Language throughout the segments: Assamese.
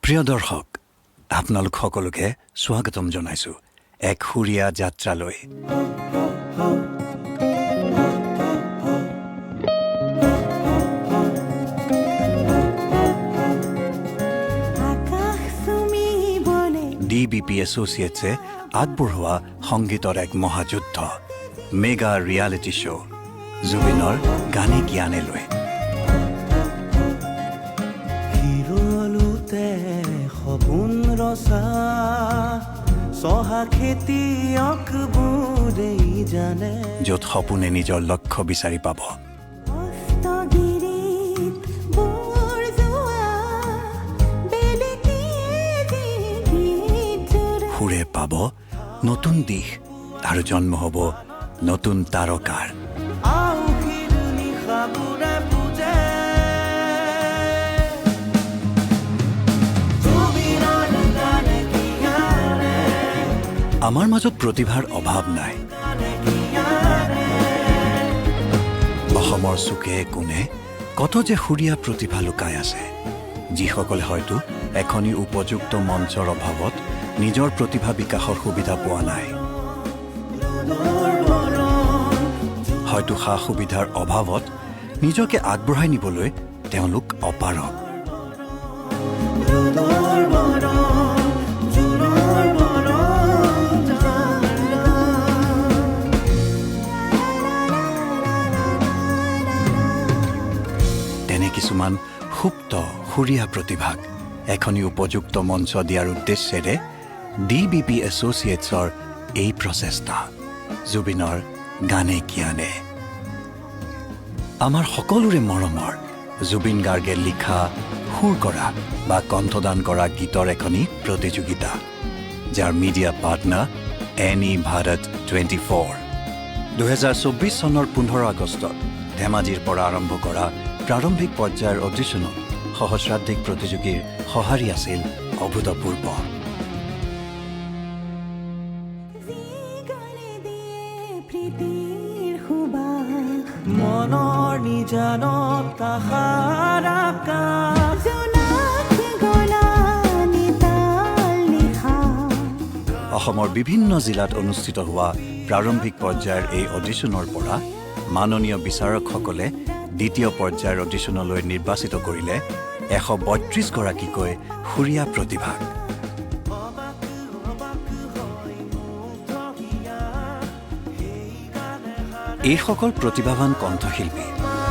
প্ৰিয় দৰ্শক, আপোনালোক সকলোকে স্বাগতম জনাইছোঁ এক সুৰীয়া যাত্ৰালৈ। DBP এছ'চিয়েটছে আগবঢ়োৱা সংগীতৰ এক মহাযুদ্ধ, মেগা ৰিয়েলিটি শ্ব' জুবিনৰ গানে জ্ঞানে লৈ। সপোন ৰচা চহা খেতিয়কবোৰেই জানে, য'ত সপোনে নিজৰ লক্ষ্য বিচাৰি পাব, সুৰে পাব নতুন দিশ আৰু জন্ম হ'ব নতুন তাৰকাৰ। আমাৰ মাজত প্ৰতিভাৰ অভাৱ নাই। অসমৰ চুকে কোণে কত যে সুৰীয়া প্ৰতিভা লুকাই আছে, যিসকলে হয়তো এখনি উপযুক্ত মঞ্চৰ অভাৱত নিজৰ প্ৰতিভা বিকাশৰ সুবিধা পোৱা নাই, হয়তো সা সুবিধাৰ অভাৱত নিজকে আগবঢ়াই নিবলৈ তেওঁলোক অপাৰগ। কিছুমান সুপ্ত সুৰীয়া প্ৰতিভাক এখনি উপযুক্ত মঞ্চ দিয়াৰ উদ্দেশ্যেৰে DBP এছ'চিয়েটছৰ এই প্ৰচেষ্টা, জুবিনৰ গানে জ্ঞানে। আমাৰ সকলোৰে মৰমৰ জুবিন গাৰ্গে লিখা, সুৰ কৰা বা কণ্ঠদান কৰা গীতৰ এখনি প্ৰতিযোগিতা, যাৰ মিডিয়া পাৰ্টনাৰ এনি ভাৰত 24। 2024 চনৰ 15 আগষ্টত ধেমাজিৰ পৰা আৰম্ভ কৰা প্ৰাৰম্ভিক পৰ্যায়ৰ অডিশ্যনত সহস্ৰাধিক প্ৰতিযোগীৰ সঁহাৰি আছিল অভূতপূৰ্ব। মনৰ নিজানত তাহাৰ আকাশ, অসমৰ বিভিন্ন জিলাত অনুষ্ঠিত হোৱা প্ৰাৰম্ভিক পৰ্যায়ৰ এই অডিশ্যনৰ পৰা মাননীয় বিচাৰকসকলে দ্বিতীয় পৰ্যায়ৰ অডিশ্যনলৈ নিৰ্বাচিত কৰিলে 132 গৰাকীকৈ সুৰীয়া প্ৰতিভাক। এইসকল প্ৰতিভাৱান কণ্ঠশিল্পী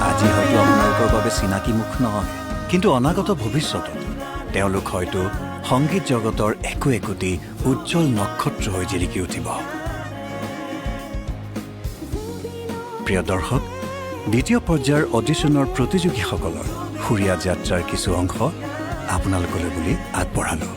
আজি হয়তো আপোনালোকৰ বাবে চিনাকি মুখ নহয়, কিন্তু অনাগত ভৱিষ্যতত তেওঁলোক হয়তো সংগীত জগতৰ একোটি উজ্জ্বল নক্ষত্ৰ হৈ জিলিকি উঠিব। প্ৰিয় দৰ্শক, দ্বিতীয় পৰ্যায়ৰ অডিশ্যনৰ প্ৰতিযোগীসকলৰ সুৰীয়া যাত্ৰাৰ কিছু অংশ আপোনালোকলৈ বুলি আগবঢ়ালোঁ।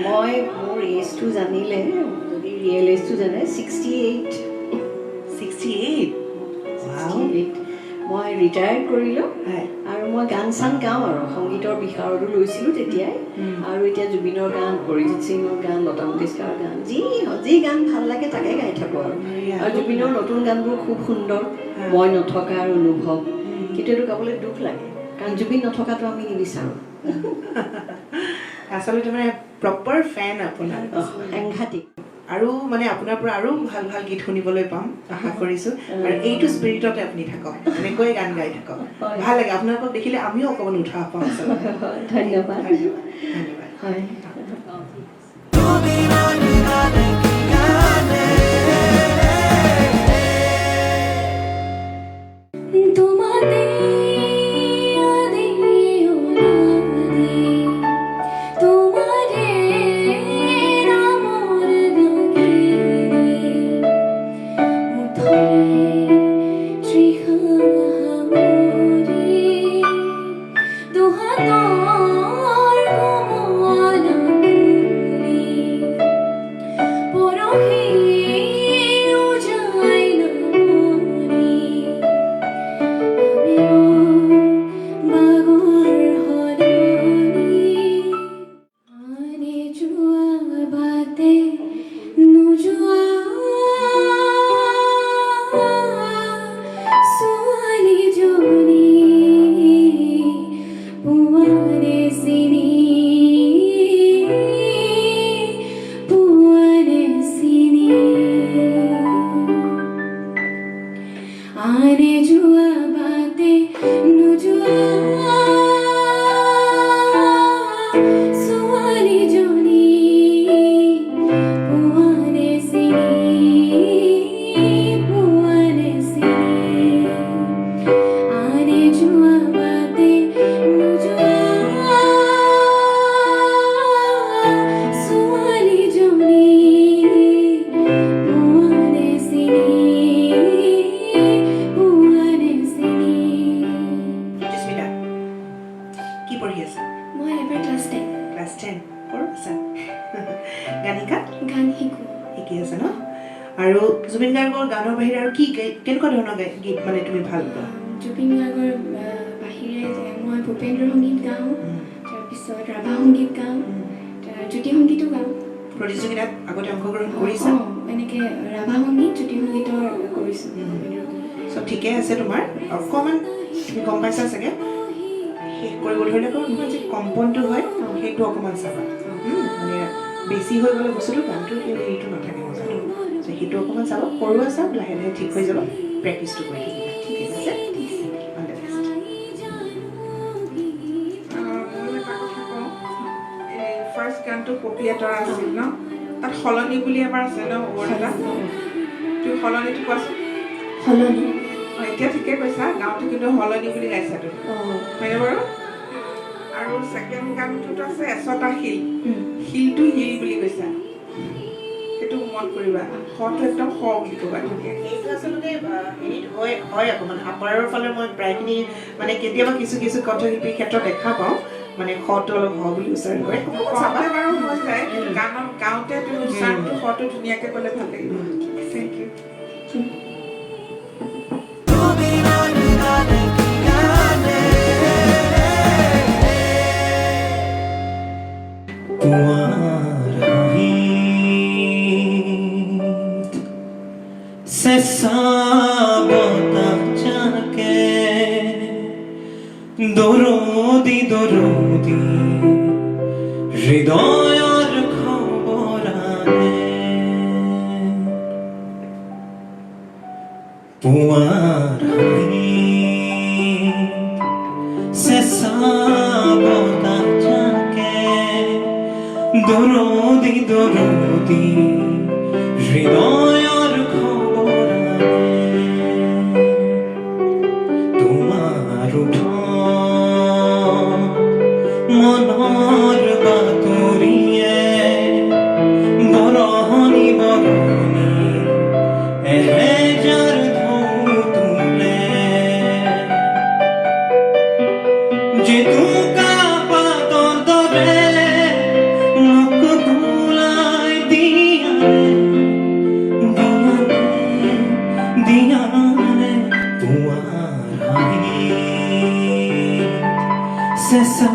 মই মোৰ এজটো জানিলে, যদি ৰিয়েল এজটো জানে 68 মই ৰিটায়াৰ কৰিলোঁ আৰু মই গান চান গাওঁ আৰু সংগীতৰ বিষাৰতো লৈছিলোঁ তেতিয়াই। আৰু এতিয়া জুবিনৰ গান, অৰিজিৎ সিঙৰ গান, লতা মংগেশকাৰৰ গান, যি গান ভাল লাগে তাকে গাই থাকোঁ আৰু জুবিনৰ নতুন গানবোৰ খুব সুন্দৰ। মই নথকাৰ অনুভৱ কিন্তু এইটো গাবলৈ দুখ লাগে কাৰণ জুবিন নথকাটো আমি নিবিচাৰোঁ আচলতে মানে প্ৰপাৰ ফেন আপোনাৰ সাংঘাতিক আৰু মানে আপোনাৰ পৰা আৰু ভাল ভাল গীত শুনিবলৈ পাম আশা কৰিছোঁ আৰু এইটো স্পিৰিটতে আপুনি থাকক এনেকৈ গান গাই থাকক ভাল লাগে আপোনালোকক দেখিলে আমিও অকণমান উৎসাহ পাওঁ আচলতে ধন্যবাদ ধন্যবাদ হয় আৰু জুবিন গাৰ্গৰ গানৰ বাহিৰে আৰু কি কেনেকুৱা ধৰণৰ গীত মানে তুমি ভাল পোৱা জুবিন গাৰ্গৰ বাহিৰে মই ভূপেন্দ্ৰ সংগীত গাওঁ তাৰপিছত ৰাভা সংগীত গাওঁ জ্যোতি সংগীতো গাওঁ প্ৰতিযোগিতাত আগতে অংশগ্ৰহণ কৰিছা এনেকৈ ৰাভা সংগীত জ্যোতি সংগীতৰ কৰিছোঁ চব ঠিকে আছে তোমাৰ অকণমান তুমি গম পাইছা চাগে শেষ কৰিব ধৰিলে তোমাৰ যে কম্পনটো হয় সেইটো অকণমান চাবা মানে বেছি হৈ গ'লে বস্তুটো গানটো সেই হেৰিটো নাথাকে মজাটো সেইটো অকণমান চাবা সৰুৱা চাওক লাহে লাহে ঠিক হৈ যাব প্ৰেক্টিচটো কৰি থাকিবা ঠিক আছে অল দ্য বেষ্ট ফাৰ্ষ্ট গানটো পপিয়া তৰা আছিল ন তাত সলনি বুলি এবাৰ আছে ন ৱৰ্ড এটা তুমি সলনিটো কোৱাচোন সলনি এতিয়া ঠিকে কৈছা গাঁৱটো কিন্তু সলনি বুলি গাইছা তুমি হয়নে বাৰু আৰু ছেকেণ্ড গানটোত আছে এচটা শিল শিলটো শিল বুলি কৈছা সেইটো মন কৰিবা শটো একদম শ বুলি ক'বা ধুনীয়াকৈ এইটো আচলতে হেৰিত হয় অকণমান আপাৰৰ ফালে মই প্ৰায়খিনি মানে কেতিয়াবা কিছু কিছু কণ্ঠশিল্পীৰ ক্ষেত্ৰত দেখা পাওঁ মানে শটো অলপ হ বুলি উচ্চাৰণ কৰে চাওঁতে বাৰু হৈ যায় কিন্তু গানত গাওঁতে তুমি উচ্চাৰণটো শটো ধুনীয়াকৈ ক'লে ভাল লাগিব থেংক ইউ দৰদি দৰদি হৃদয়ৰ খবৰ আনে পুৱাৰ চেঁচা বতাহ জাকে দৰদি দৰদি হৃদয়ৰ খবৰ আনে তোমাৰ মনৰ বাতৰিয়ে বৰহনি বৰহনি এহেজাৰ ঢৌ তোলে জেতুকা পাতৰ দৰে মোক ভুলাই দিয়ানে পুৱাৰ হাঁহি চেঁচা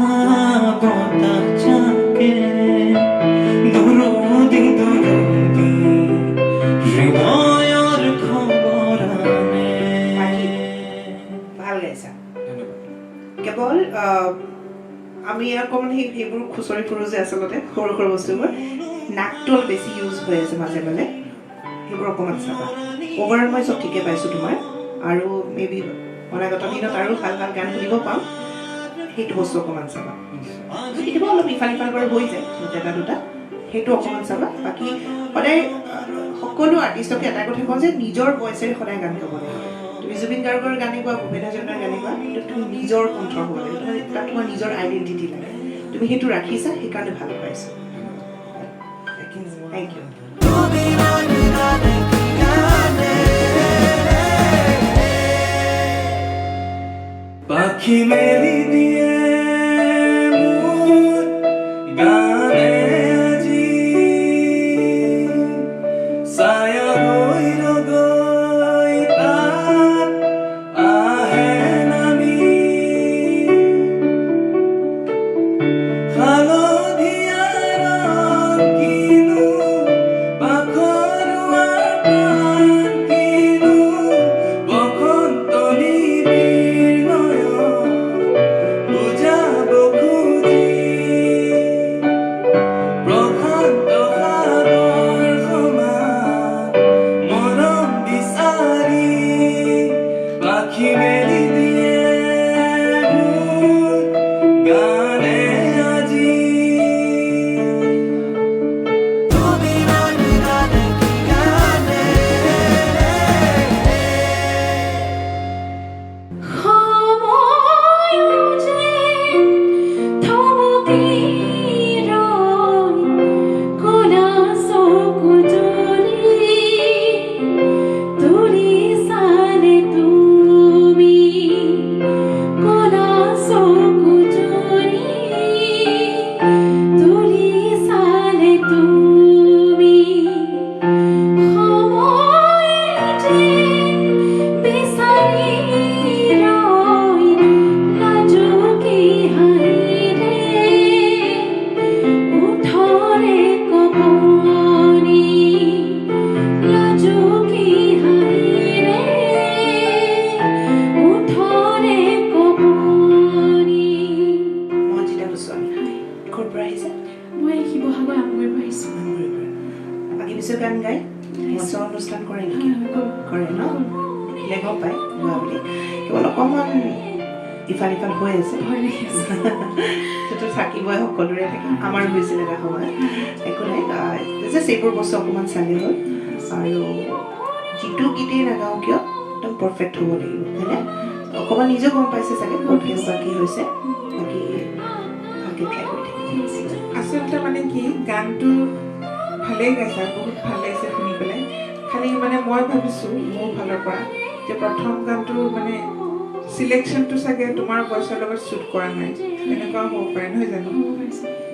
বতাহ জাকে দৰদি দৰদি হৃদয়ৰ খবৰ আনে কেৱল আমি অকণমান সেইবোৰ খুচৰি ফুৰোঁ যে আচলতে সৰু সৰু বস্তুবোৰ নাকটো অলপ বেছি ইউজ হৈ আছে মাজে মাজে সেইবোৰ অকণমান চাবা অভাৰঅল মই চব ঠিকে পাইছোঁ তোমাৰ আৰু মেবি অনাগত দিনত আৰু ভাল ভাল গান শুনিব পাম সেইটো বস্তু অকণমান চাবা কেতিয়াবা অলপ ইফাল সিফাল কৰি হৈ যায় এটা দুটা সেইটো অকণমান চাবা বাকী সদায় সকলো আৰ্টিষ্টকে এটা কথা কওঁ যে নিজৰ ভইচেৰে সদায় গান গাব লাগে তুমি জুবিন গাৰ্গৰ গানে গোৱা ভূপেন হাজৰিকাৰ গানে গোৱা কিন্তু তুমি নিজৰ কণ্ঠ হ'ব লাগে তাত তোমাৰ নিজৰ আইডেণ্টিটি লাগে তুমি সেইটো ৰাখিছা সেইকাৰণে ভাল পাইছোঁ থেংক ইউ পাখি মেলি দিয়ে মোৰ গানে আজি ছায়া হৈ ৰগৈ তাত আহে নামি হালধীয়া ৰং কিনো পাখৰুৱা প্ৰাণ কিনো বসন্ত নিবিড় নয়ন বুজাব খুজি প্ৰশান্ত সাগৰ সমান মৰম বিচাৰি পাখি মেলি দিয়ে মোৰ গানে আজি মঞ্জিতা গোস্বামী ক'ৰ পৰা আহিছে মই শিৱসাগৰ আমগুৰিৰ পৰা আহিছোঁ বাকী পিছত গান গাই মঞ্চ অনুষ্ঠান কৰে নেকি কৰে ন দেখিলে গম পায় গোৱা বুলি কেৱল অকণমান ইফাল সিফাল হৈ আছে ভয় লাগি আছে সেইটো থাকিবই সকলোৰে থাকে আমাৰ হৈছিল এটা সময় একো নাই জাষ্ট এইবোৰ বস্তু অকণমান চালি হ'ল আৰু যিটো গীতেই নাগাওঁ কিয় একদম পাৰফেক্ট হ'ব লাগিব হয়নে অকণমান নিজেও গম পাইছে চাগে ক'ত কেনেকুৱা কি হৈছে বাকী ভালকৈ ট্ৰাই কৰি থাকিব আচলতে মানে কি গানটো ভালেই গাইছা বহুত ভাল লাগিছে শুনি পেলাই খালি মানে মই ভাবিছোঁ মোৰ ফালৰ পৰা যে প্ৰথম গানটো মানে চিলেকশ্যনটো চাগে তোমাৰ ভইচৰ লগত শ্বুট কৰা নাই এনেকুৱা হ'ব পাৰে নহয় জানো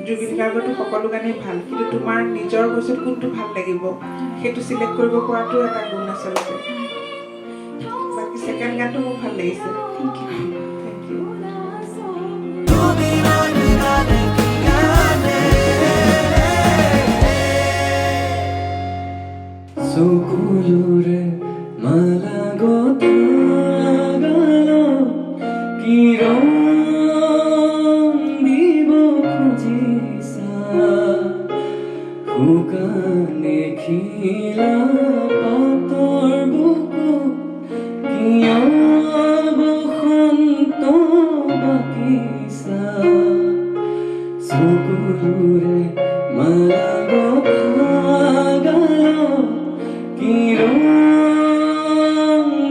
জুবিন গাৰ্গৰতো সকলো গানেই ভাল কিন্তু তোমাৰ নিজৰ ভইচত কোনটো ভাল লাগিব সেইটো চিলেক্ট কৰিব পৰাটো এটা গুণ আচলতে বাকী ছেকেণ্ড গানটো মোৰ ভাল লাগিছে থেংক ইউ চকুলোৰে মালা গতা গাল কি ৰং দিব খুজিছা শুকানে খিলা পাতৰ বুকু কিয় বসন্ত বাকিছা চকুলোৰে মালা গতা গাল কি ৰং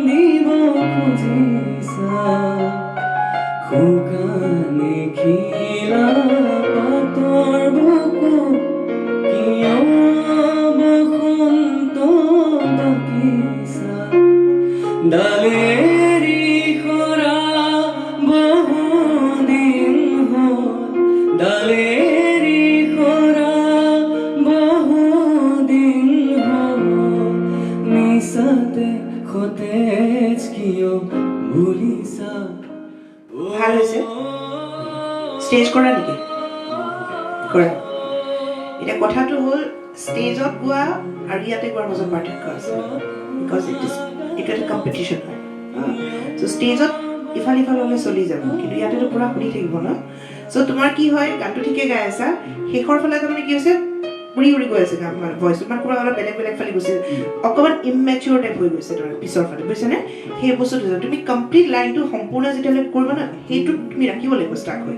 দিব খুজিছা শুকানে খিলা পাতৰ বুকু কিয় বসন্ত বাকিছা ডালেৰি সৰা বহুদিন হ'ল ডালেৰি সৰা বহুদিন হ'ল মিছাতে সতেজ কিয় ভুলিছা ভাল হৈছে ষ্টেজ কৰা নেকি কৰা এতিয়া কথাটো হ'ল ষ্টেজত গোৱা আৰু ইয়াতে গোৱাৰ মাজত পাৰ্থক্য আছে বিকজ এইটো এটা কম্পিটিশ্যন হয় চ' ষ্টেজত ইফাল ইফাল হ'লে চলি যাব কিন্তু ইয়াতেতো পুৰা শুনি থাকিব ন চ' তোমাৰ কি হয় গানটো ঠিকে গাই আছা শেষৰ ফালে তাৰমানে কি হৈছে উৰি উৰি গৈ আছে গান মানে ভইচটো মানে পুৰা অলপ বেলেগ বেলেগ ফালে গৈছে অকণমান ইমেচিয়ৰ টাইপ হৈ গৈছে তোমাৰ পিছৰ ফালে বুজিছানে সেই বস্তুটো তুমি কমপ্লিট লাইনটো সম্পূৰ্ণ যেতিয়ালৈ কৰিবা না সেইটো তুমি ৰাখিব লাগিব ষ্টাৰ্ট হৈ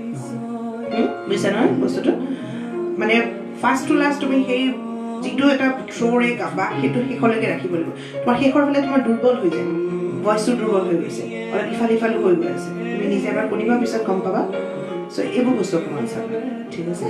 বুজিছা নহয় বস্তুটো মানে ফাৰ্ষ্ট টু লাষ্ট তুমি সেই যিটো এটা থ্ৰ'ৰে গাবা সেইটো শেষলৈকে ৰাখিব লাগিব তোমাৰ শেষৰ ফালে তোমাৰ দুৰ্বল হৈ যায় ভইচটো দুৰ্বল হৈ গৈছে অলপ ইফাল ইফালো হৈ গৈ আছে তুমি নিজে এবাৰ শুনিবা পিছত গম পাবা চ' এইবোৰ বস্তু অকণমান চাবা ঠিক আছে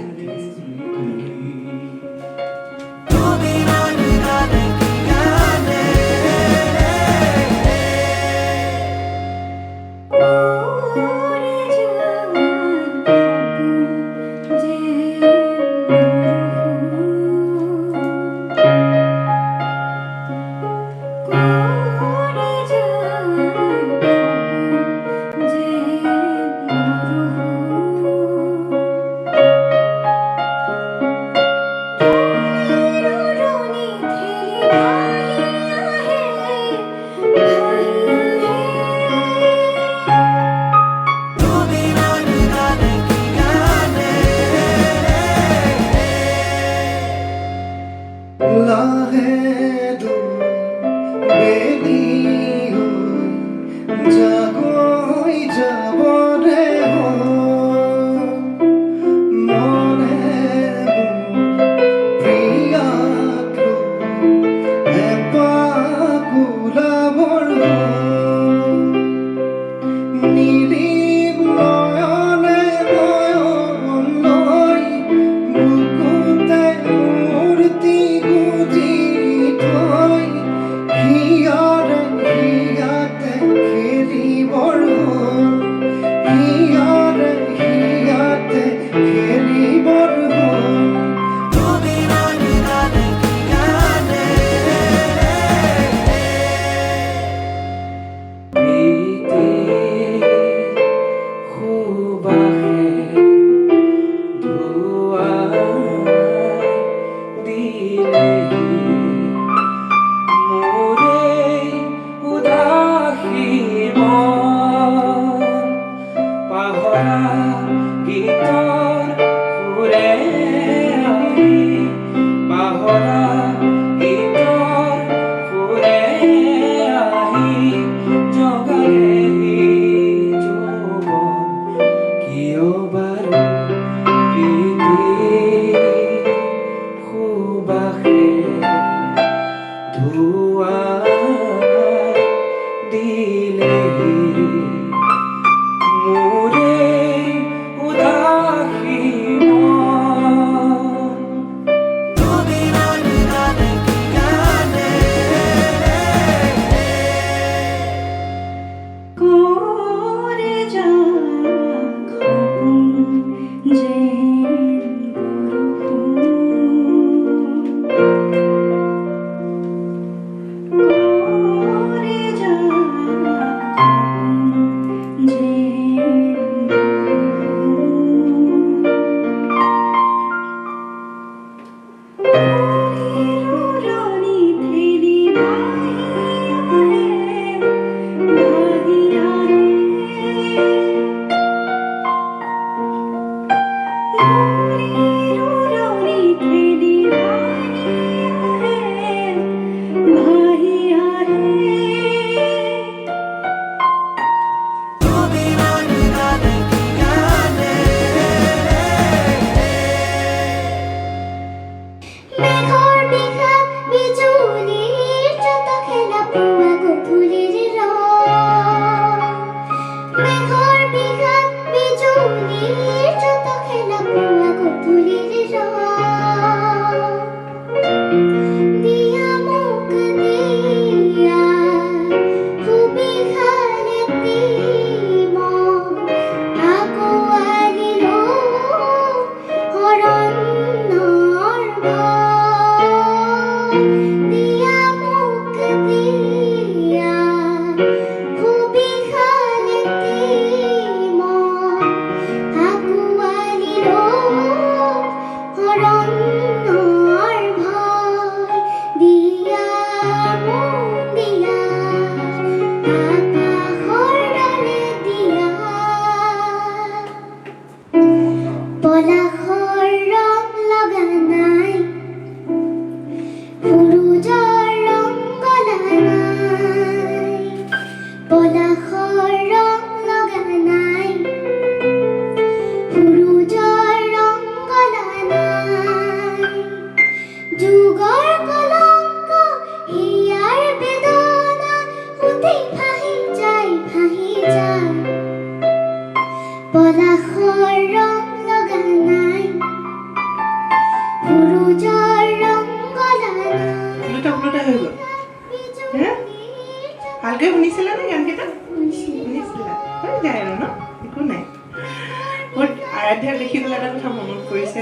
আৰাধ্যাক দেখি পেলাই এটা কথা মনত পৰিছে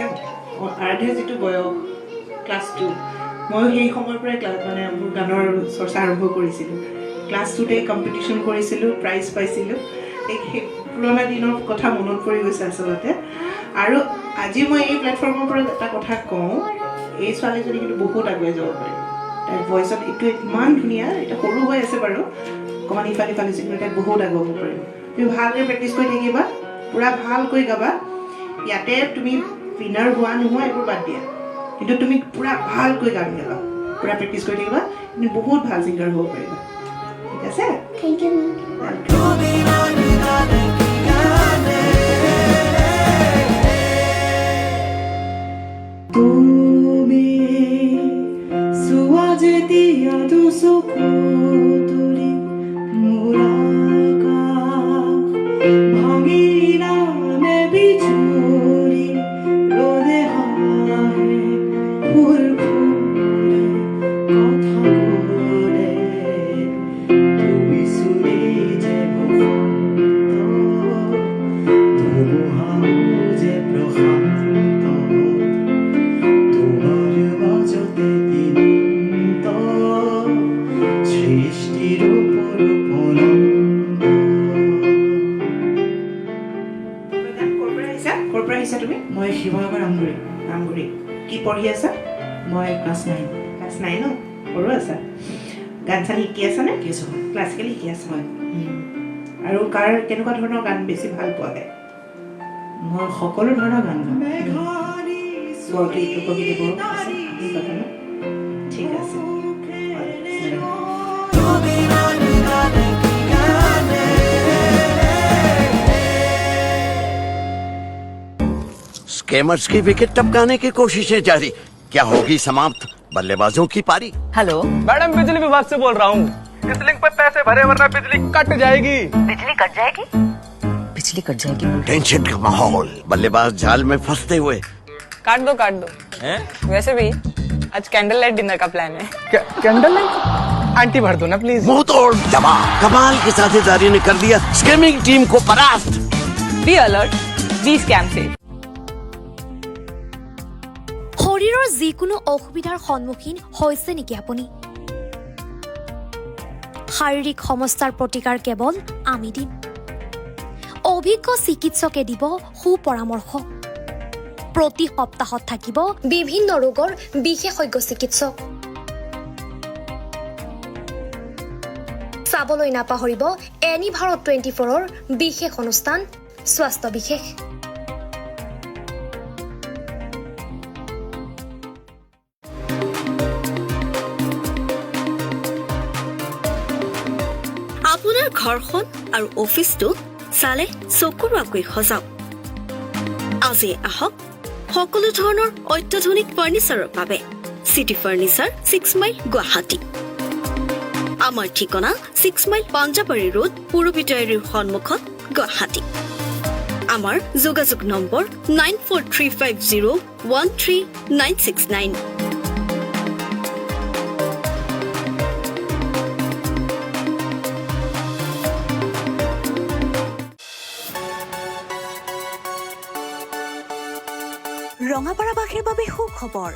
আৰাধ্যাৰ যিটো বয়স ক্লাছ 2 ময়ো সেই সময়ৰ পৰাই মানে মোৰ গানৰ চৰ্চা আৰম্ভ কৰিছিলোঁ ক্লাছ 2তে কম্পিটিশ্যন কৰিছিলোঁ প্ৰাইজ পাইছিলোঁ সেই পুৰণা দিনৰ কথা মনত পৰি গৈছে আচলতে আৰু আজি মই এই প্লেটফৰ্মৰ পৰা এটা কথা কওঁ এই ছোৱালীজনী কিন্তু বহুত আগুৱাই যাব পাৰে তাইৰ ভইচত এইটো ইমান ধুনীয়া এতিয়া সৰু হৈ আছে বাৰু অকণমান ইফালে কিন্তু তাই বহুত আগুৱাব পাৰিব তুমি ভালকৈ প্ৰেক্টিছ কৰি থাকিবা পুৰা ভালকৈ গাবা ইয়াতে তুমি উইনাৰ হোৱা নোহোৱা এইবোৰ বাদ দিয়া কিন্তু তুমি পুৰা ভালকৈ গান গাবা পুৰা প্ৰেক্টিছ কৰি থাকিবা তুমি বহুত ভাল ছিংগাৰ হ'ব পাৰিবা ঠিক আছে থেংক ইউ তুমি চোৱা যেতিয়া দুচকু তুলি মোৰ আকাশ ভাঙিলা নে বিজুলি ৰ'দে হাঁহে ফুল ফুলে কথা ক'লে তুমি চুলি যে বসন্ত ধুমুহাও যে প্ৰশান্ত তোমাৰ বাজতে দিন্ত সৃষ্টিৰ উপৰ ক'ৰ পৰা আহিছা তুমি মই শিৱসাগৰ নামগুৰি কি পঢ়ি আছা মই ক্লাছ 9 ক্লাছ 9 ন সৰু আছা গান চান শিকি আছা নে কি আছোঁ ক্লাছিকেল শিকি আছা হয় আৰু কেনেকুৱা ধৰণৰ গান বেছি ভাল পোৱা যায় মই সকলো ধৰণৰ গান গাওঁ বৰগীত লোকগীতবোৰ আছে ন ঠিক আছে स्कैमर्स की विकेट टपकाने की कोशिशें जारी क्या होगी समाप्त बल्लेबाजों की पारी हेलो मैडम बिजली विभाग से बोल रहा हूँ इस लिंक पे पैसे भरे वरना बिजली कट जाएगी बिजली कट जाएगी बिजली कट जाएगी टेंशन का माहौल बल्लेबाज जाल में फंसते हुए काट दो वैसे भी आज कैंडल लाइट डिनर का प्लान है कैंडल लाइट आंटी भर दो ना प्लीज मुंह तोड़ जमा कमाल की साझेदारी ने कर दिया स्कैमिंग टीम को परास्त बी अलर्ट बी स्कैम से শৰীৰৰ যিকোনো অসুবিধাৰ সন্মুখীন হৈছে নেকি আপুনি শাৰীৰিক সমস্যাৰ প্ৰতিকাৰ কেৱল আমি দিম অভিজ্ঞ চিকিৎসকে দিব সুপৰামৰ্শ প্ৰতি সপ্তাহত থাকিব বিভিন্ন ৰোগৰ বিশেষজ্ঞ চিকিৎসক চাবলৈ নাপাহৰিব এনি ভাৰত 24ৰ বিশেষ অনুষ্ঠান স্বাস্থ্য বিশেষ আপোনাৰ ঘৰখন আৰু অফিচটো চালে চকুৰুৱাকৈ সজাওক আজি আহক সকলো ধৰণৰ অত্যাধুনিক ফাৰ্নিচাৰৰ বাবে সিটি ফাৰ্নিচাৰ 6 মাইল গুৱাহাটী আমাৰ ঠিকনা 6 মাইল পাঞ্জাবাৰী ৰোড পুৰবিটাৰীৰ সন্মুখত গুৱাহাটী আমাৰ যোগাযোগ নম্বৰ 9435013969 ৰঙাপাৰাবাসীৰ বাবে সুখবৰ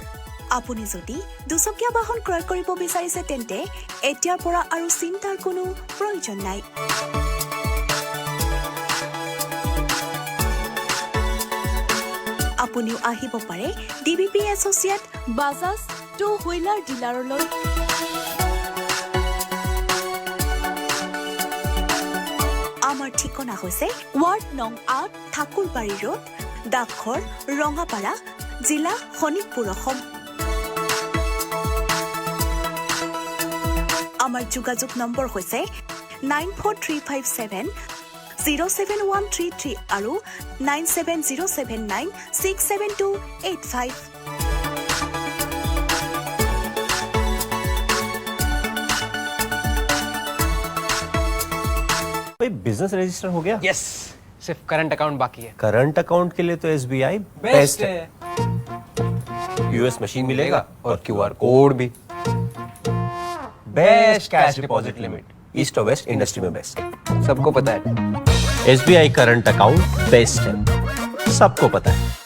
আপুনি যদি দুচকীয়া বাহন ক্ৰয় কৰিব বিচাৰিছে তেন্তে এতিয়াৰ পৰা আৰু চিন্তাৰ কোনো প্ৰয়োজন নাই আপুনিও আহিব পাৰে DBP associate Bajaj two wheeler ডিলাৰলৈ আমাৰ ঠিকনা হৈছে ৱাৰ্ড নং ৮ ঠাকুৰবাৰী ৰোড ডাকঘৰ ৰঙাপাৰা জিলা শোণিতপুৰ অসম আমাৰ যোগাযোগ নম্বৰ হৈছে 9435707133 আৰু 9707967285 बिजनेस रजिस्टर हो गया यस सिर्फ करंट अकाउंट बाकी है करंट अकाउंट के लिए तो SBI बेस्ट है यूएस मशीन मिलेगा और QR कोड भी best cash deposit limit east और वेस्ट इंडस्ट्री में बेस्ट सबको पता है SBI करंट अकाउंट बेस्ट है सबको पता है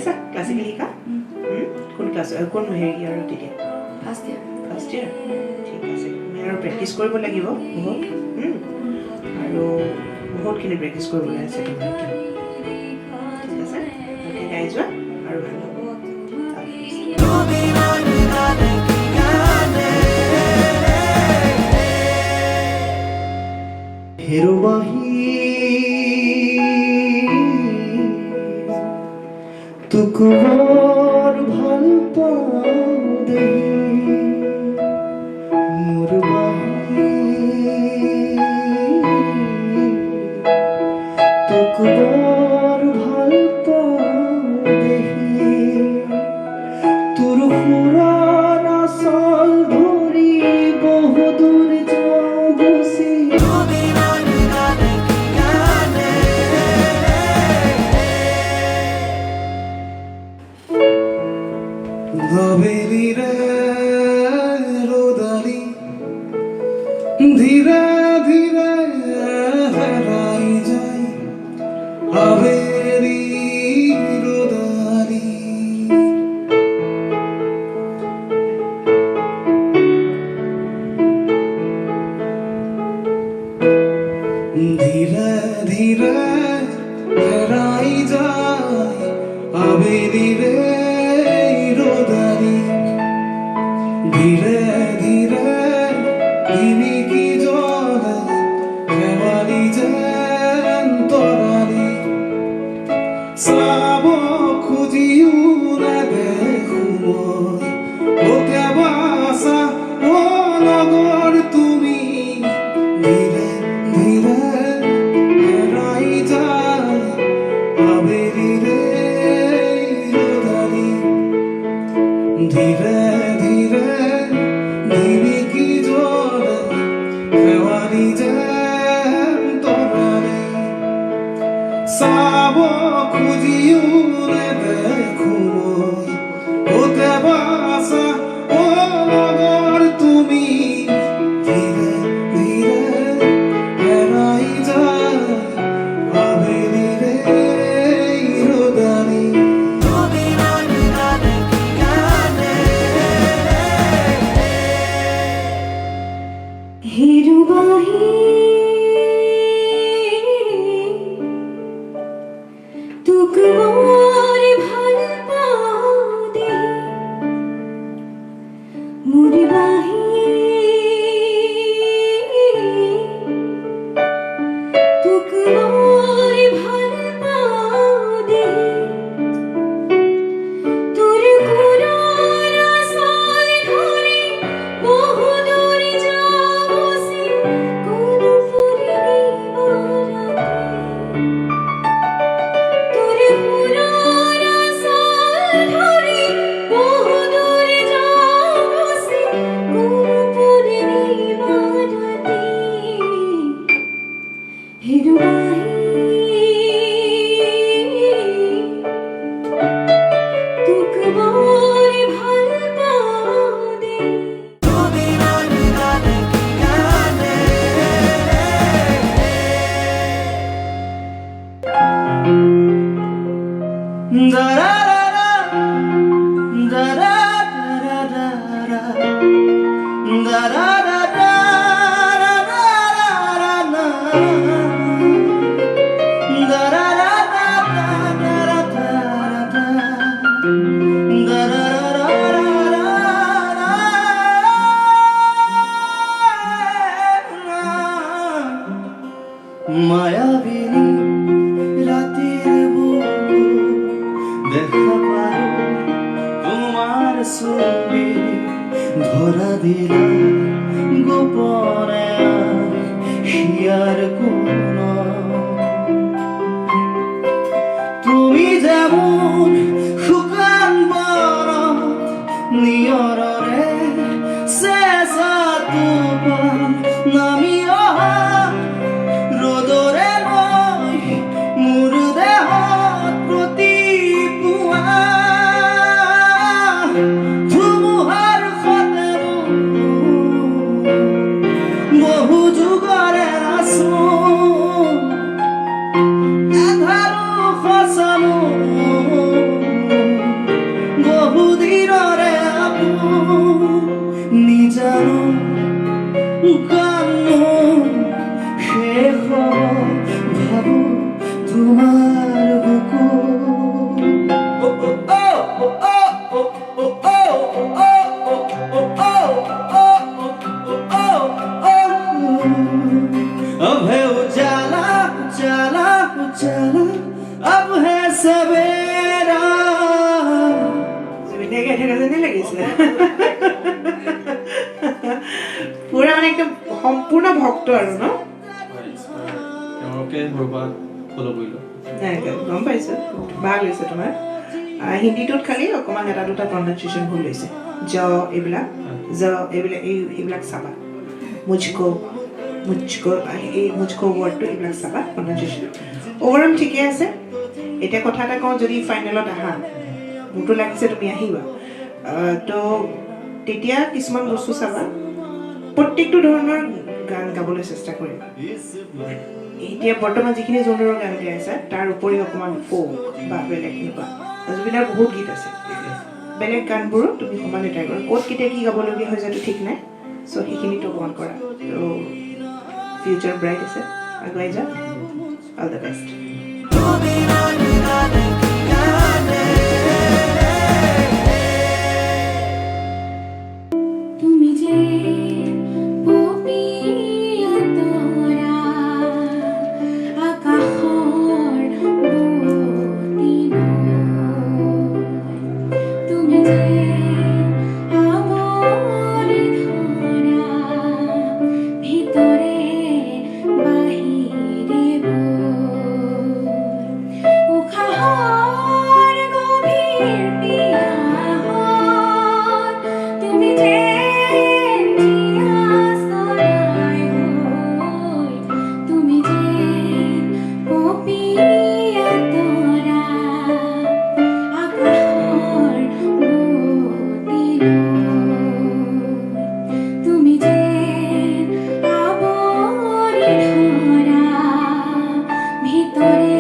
আছা ক্লাছিকেল শিকা কোন ক্লাছ কোন হেৰি আৰু তেতিয়া ফাৰ্ষ্ট ইয়াৰ ফাৰ্ষ্ট ইয়াৰ ঠিক আছে আৰু প্ৰেক্টিছ কৰিব লাগিব বহুত আৰু বহুতখিনি প্ৰেক্টিছ কৰিবলৈ আছে তোমাৰ ঠিক আছে ভালকৈ গাই যোৱা আৰু ভাল হ'ব হেৰুবাহি তোক বৰ ভাল পাওঁ দেহি মোৰ বাহি তোক বৰ ভাল পাওঁ দেহি তোৰ সুৰৰ আচল ধৰি বহুদূৰ যাওঁ গুচি Gavelire rodali dhire dhire harai jai Haveri rodali dhire dhire harai jai Haveri rodali ধীরে ধীরে তিনি কি জলে খেৱালি যেন তৰালি চাব খুজিও নেদেখো মই কেতিয়াবা আছা অ লগৰ তুমি ধীৰে ধীৰে হেৰাই যায় আবেলিৰে ৰ'দালি ধীৰে ধীৰে দিনিকি জলে খেৱালি যেন তৰালি চাব খুজিও নেদেখো মই কেতিয়াবা আছা অ লগৰ তুমি ধীৰে ধীৰে হেৰাই যায় আবেলিৰে ৰ'দালি হেৰুবাহি তোক বৰ ভাল পাওঁ দেহি মোৰ বাহি তোক বৰ ভাল পাওঁ দেহি তোৰ সুৰৰ আচল ধৰি বহুদূৰ যাওঁ কোন তোৰ সুৰৰ আচল ধৰি বহুদূৰ যাওঁ কোন পূৰ্ণিমা ৰাতি হেৰুবাহি তোক বৰ ভাল পাওঁ দেহি da da da da da da da da da মায়াবিনী রাতের বুকু দেখা পারো তোমার ছবি ধরা দিলা গোপনে হিয়ার কোন তুমি যেমন শুকান বন নিয়ৰৰে চেঁচা টোপাল নামি অহা ৰ'দৰে মই মোৰ দেহত প্ৰতি পুৱা ধুমুহাৰ সতেৰো বহু যুগৰে আছো পুৰা মানে একদম সম্পূৰ্ণ ভক্ত আৰু ন তেওঁলোকে সৰুপৰা ফ'ল' কৰিলোঁ নাই গম পাইছোঁ ভাল হৈছে তোমাৰ হিন্দীটোত খালি অকণমান এটা দুটা প্ৰনাউন্সিয়েশ্যন ভুল হৈছে এইবিলাক এইবিলাক চাবা মুঝকো এই মুঝকো ৱৰ্ডটো এইবিলাক চাবা প্ৰনাউন্সিয়েশ্যন অভাৰঅল ঠিকে আছে এতিয়া কথা এটা কওঁ যদি ফাইনেলত আহা মোৰতো লাগিছে তুমি আহিবা তো তেতিয়া কিছুমান বস্তু চাবা প্ৰত্যেকটো ধৰণৰ গান গাবলৈ চেষ্টা কৰিবা এতিয়া বৰ্তমান যিখিনি জনৰৰ গান গাই আছে তাৰ উপৰিও অকণমান ফ'ক বা বেলেগ এনেকুৱা জুবিনৰ বহুত গীত আছে বেলেগ গানবোৰো তুমি সমানে ট্ৰাই কৰা ক'ত কেতিয়া কি গাবলগীয়া হৈ যায়তো ঠিক নাই চ' সেইখিনিতো অকণমান কৰা তো ফিউচাৰ ব্ৰাইট আছে আগুৱাই যা অল দ্য বেষ্ট তুমি যে পপিয়া তৰা আকাশৰ বুটি তুমি যে আৱৰি ধৰা ভিতৰে বাহিৰে উশাহৰ গভীৰ পিয়াহত তুমি যে তুমি যে পপিয়া তৰা আকাশৰ বুটি তুমি যে আৱৰি ধৰা ভিতৰে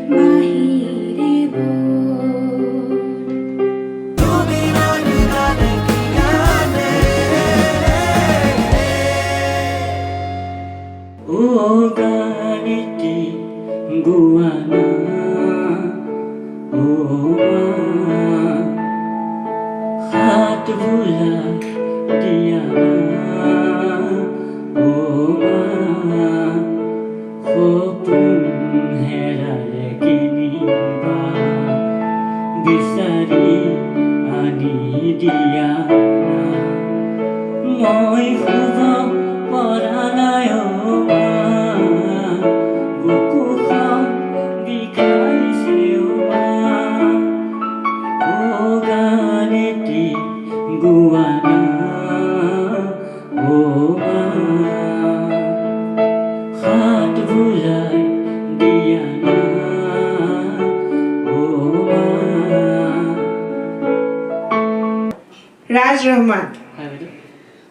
বাহিৰে গানেটি গোৱানা হাত ভোলা দিয়া সপোন হেৰালে কিনিবা বিচাৰি আনি দিয়া মই শুভ পৰা নাই বুকুখন বিষাইছে গানেটি গোৱানা হাত ভোলাই দিয়া না ৰাজ ৰহমান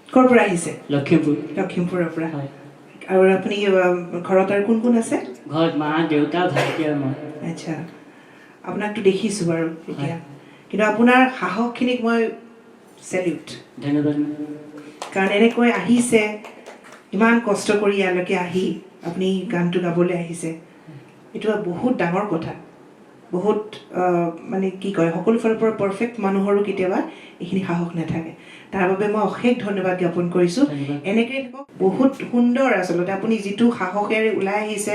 ক'ৰ পৰা আহিছে লখিমপুৰৰ পৰা আৰু আপুনি ঘৰত আৰু কোন কোন আছে ঘৰত মা দেউতা ভাইটি আৰু মই আচ্ছা আপোনাকতো দেখিছোঁ বাৰু এতিয়া কিন্তু আপোনাৰ সাহসখিনিক মই চেলিউট ধন্যবাদ কাৰণ এনেকৈ আহিছে ইমান কষ্ট কৰি ইয়ালৈকে আহি আপুনি গানটো গাবলৈ আহিছে এইটো বহুত ডাঙৰ কথা বহুত মানে কি কয় সকলো ফালৰ পৰা পাৰফেক্ট মানুহৰো কেতিয়াবা এইখিনি সাহস নাথাকে তাৰ বাবে মই অশেষ ধন্যবাদ জ্ঞাপন কৰিছোঁ এনেকৈ থাকক বহুত সুন্দৰ আচলতে আপুনি যিটো সাহসেৰে ওলাই আহিছে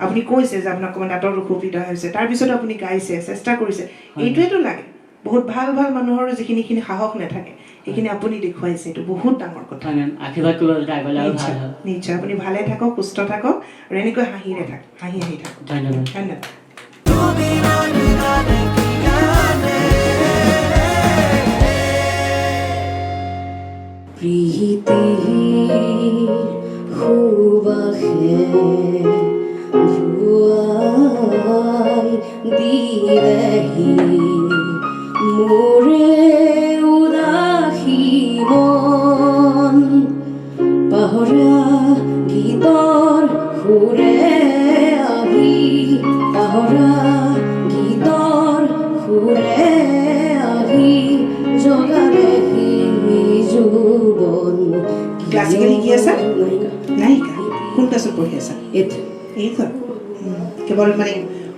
আপুনি কৈছে যে আপোনাৰ অকণমান দাঁতৰ অসুবিধা হৈছে তাৰপিছতো আপুনি গাইছে চেষ্টা কৰিছে এইটোৱেতো লাগে বহুত ভাল ভাল মানুহৰো যিখিনি সাহস নাথাকে সেইখিনি আপুনি দেখুৱাইছে এইটো বহুত ডাঙৰ কথা আশীৰ্বাদ নিশ্চয় আপুনি ভালে থাকক সুস্থ থাকক আৰু এনেকৈ হাঁহি আহি থাকক ধন্যবাদ ধন্যবাদ প্ৰীতি সুবাসে জুৱাই দিলেহি মোৰে উদাসী মন পাহৰা গীতৰ সুৰে আহি পাহৰা গীতৰ সুৰে আহি জগালেহি যুৱন ক্লাছিকেল শিকি আছা নায়িকা কোন ক্লাছত পঢ়ি আছা এইটো কেৱল মানে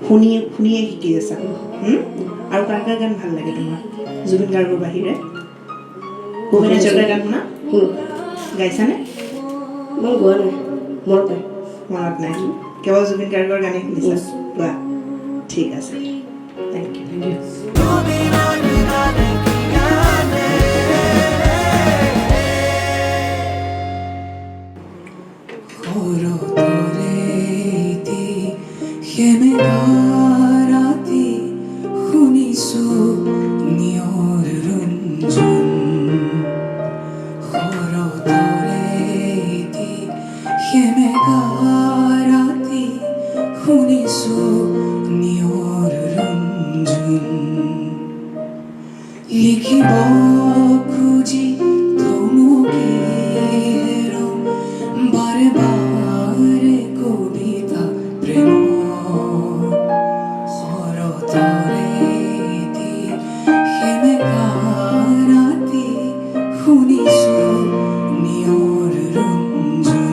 শুনিয়ে শিকি আছা আৰু কাৰ কাৰ গান ভাল লাগে তোমাৰ জুবিন গাৰ্গৰ বাহিৰে ভূপেন হাজৰিকাৰ গান শুনা গাইছানে মই গোৱা নাই মনত নাই কেৱল জুবিন গাৰ্গৰ গানেই শুনিছা গোৱা ঠিক আছে থেংক ইউ লিখিব খুজি থমকি হেৰো বাৰে বাৰে কবিতা প্ৰেম শৰতৰে এটি সেমেকা ৰাতি শুনিছো নিয়ৰ ৰঞ্জন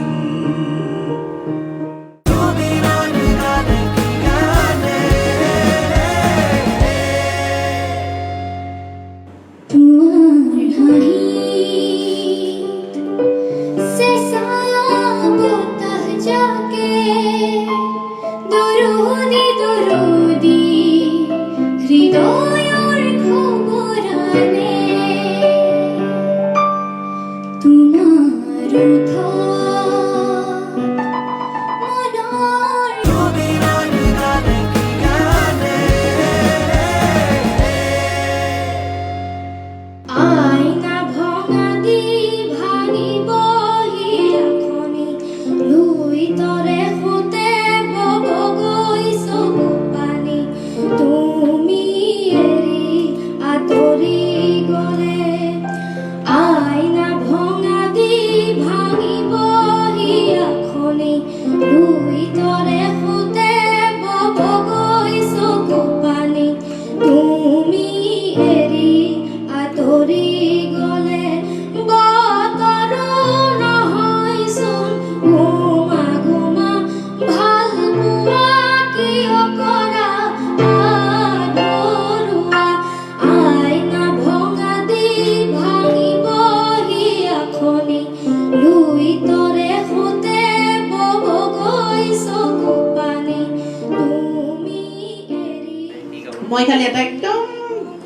মই খালি এটা একদম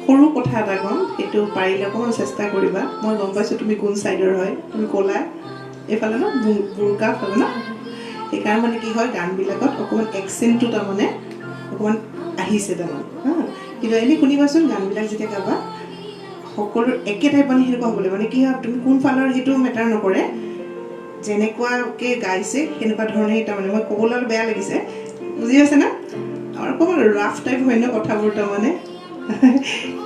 সৰু কথা এটা ক'ম, সেইটো পাৰিলে অকণমান চেষ্টা কৰিবা। মই গম পাইছোঁ তুমি কোন ছাইডৰ হয়, তুমি ক'লা এইফালে ন বুৰ্কা ফালে ন, সেইকাৰণে মানে কি হয় গানবিলাকত অকণমান একচেণ্টটো তাৰমানে অকণমান আহিছে তাৰমানে হা। কিন্তু এনেই শুনিবাচোন গানবিলাক যেতিয়া গাবা সকলো একে টাইপ মানে সেনেকুৱা হ'ব লাগিব, মানে কি হয় তুমি কোন ফালৰ সেইটো মেটাৰ নকৰে, যেনেকুৱাকৈ গাইছে সেনেকুৱা ধৰণে তাৰমানে মই ক'বলৈ অলপ বেয়া লাগিছে, বুজি পাইছে না? আৰু অকণমান ৰাফ টাইপ হয় ন কথাবোৰ, তাৰমানে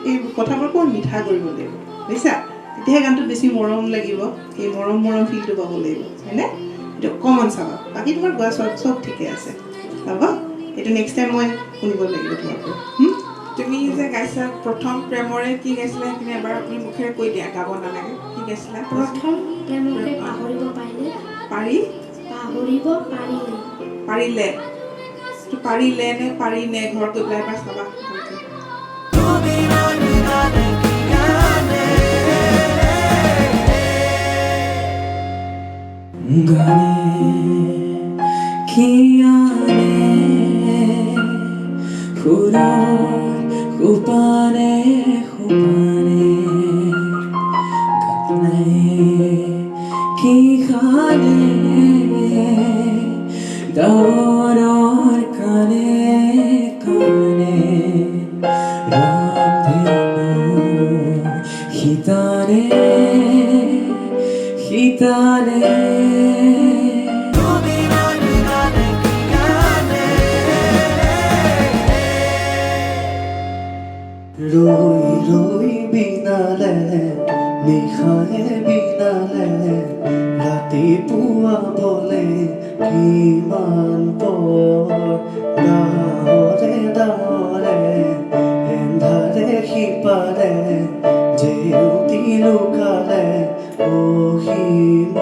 এই কথাবোৰ অকণমান মিঠা কৰিব লাগিব বুজিছা, তেতিয়াহে গানটোত বেছি মৰম লাগিব, এই মৰম ফিলটো পাব লাগিব হয়নে? এইটো অকণমান চাবা, বাকী তোমাৰ গোৱা চব ঠিকে আছে হ'ব, এইটো নেক্সট টাইম মই শুনিব লাগিব তোমাৰ পৰা। তুমি যে গাইছা প্ৰথম প্ৰেমৰে কি গাইছিলা সেইখিনি এবাৰ আপুনি মুখেৰে কৈ দিয়া, গাব নালাগে। কি গাইছিলা? প্ৰথম প্ৰেমকে পাহৰিব পাৰিলে পাহৰিব পাৰিলে পাৰিলে নে পাৰি নে ঘৰত গৈ পেলাই এবাৰ চাবা। খুপানে কি খানে দৰৰ কানে কানে শীতানে ৰৈ বিনালে নিশায়ে বিনালে ৰাতিপুৱা বলে কিমান ডাৱৰে এন্ধাৰে সিপাৰে জেউতি লুকালে অসীম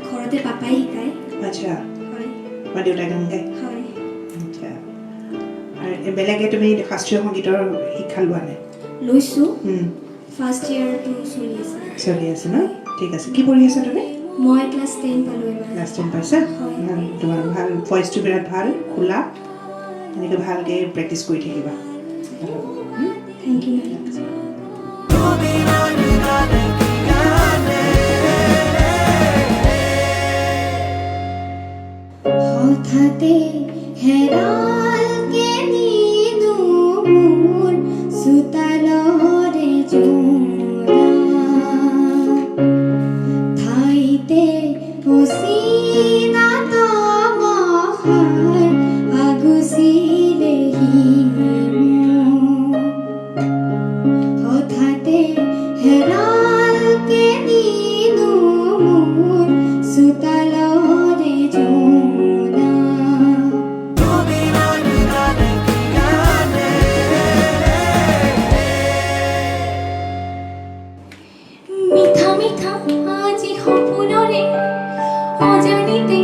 ঘৰতে পাপাই শিকায় আচ্ছা হয় বা দেউতাই গান গায় হয় আচ্ছা আৰু বেলেগে তুমি শাস্ত্ৰীয় সংগীতৰ শিক্ষা লোৱা নাই লৈছোঁ ফাৰ্ষ্ট ইয়েৰটো চলি আছে চলি আছে ন ঠিক আছে কি পঢ়ি আছা তুমি মই ক্লাছ 10 পালোঁ এবাৰ ক্লাছ 10 পাইছা তোমাৰ ভাল ভইচটো বিৰাট ভাল খোলা এনেকৈ ভালকৈ প্ৰেক্টিচ কৰি থাকিবা থেংক ইউ হঠাতে হেৰাল কেনিনো মোৰ চোতালৰে জোৰা ঠাইতে অচিনাত মহাৰ আগুচিলেহি হঠাতে হেৰাল কেনিনো মোৰ চোতালৰে জোৰা মিঠা মিঠা আজি সপোনৰে অজানিতে